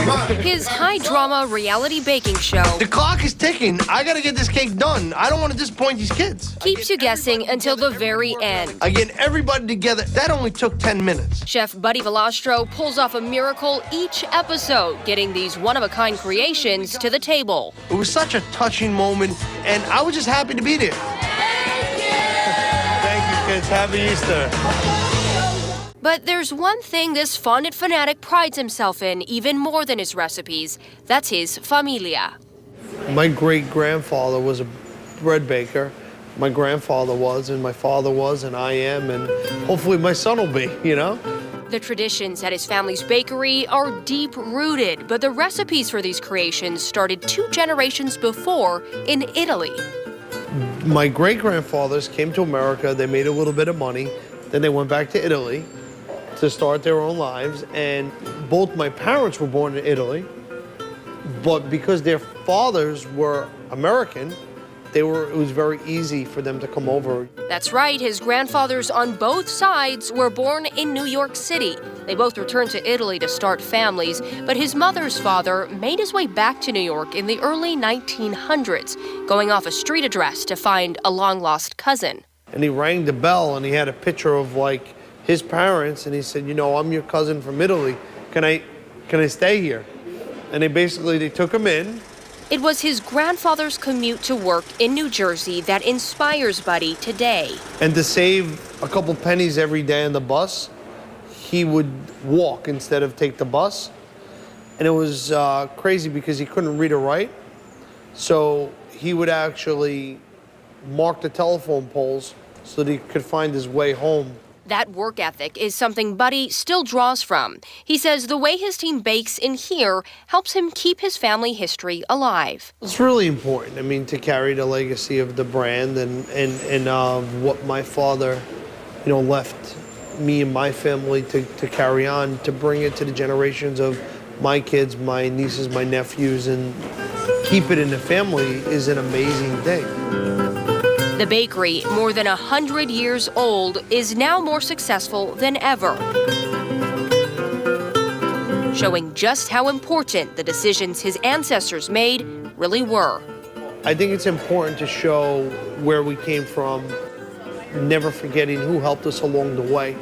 His high-drama reality baking show The clock is ticking. I gotta get this cake done. I don't want to disappoint these kids. keeps you guessing until the very end. I get everybody together. That only took 10 minutes. Chef Buddy Valastro pulls off a miracle each episode, getting these one-of-a-kind creations to the table. It was such a touching moment, and I was just happy to be there. Thank you, kids. Happy Easter. But there's one thing this fondant fanatic prides himself in even more than his recipes. That's his familia. My great-grandfather was a bread baker. My grandfather was, and my father was, and I am, and hopefully my son will be, you know? The traditions at his family's bakery are deep-rooted, but the recipes for these creations started 2 generations before in Italy. My great-grandfathers came to America, they made a little bit of money, then they went back to Italy to start their own lives, and both my parents were born in Italy, but because their fathers were American, it was very easy for them to come over. That's right, his grandfathers on both sides were born in New York City. They both returned to Italy to start families, but his mother's father made his way back to New York in the early 1900s, going off a street address to find a long-lost cousin. And he rang the bell, and he had a picture of, like, his parents, and he said, you know, I'm your cousin from Italy. Can I stay here? And they took him in. It was his grandfather's commute to work in New Jersey that inspires Buddy today. And to save a couple pennies every day on the bus, he would walk instead of take the bus. And it was crazy because he couldn't read or write. So he would actually mark the telephone poles so that he could find his way home. That work ethic is something Buddy still draws from. He says the way his team bakes in here helps him keep his family history alive. It's really important, I mean, to carry the legacy of the brand and what my father, you know, left me and my family to carry on, to bring it to the generations of my kids, my nieces, my nephews, and keep it in the family is an amazing thing. The bakery, more than 100 years old, is now more successful than ever, showing just how important the decisions his ancestors made really were. I think it's important to show where we came from, never forgetting who helped us along the way.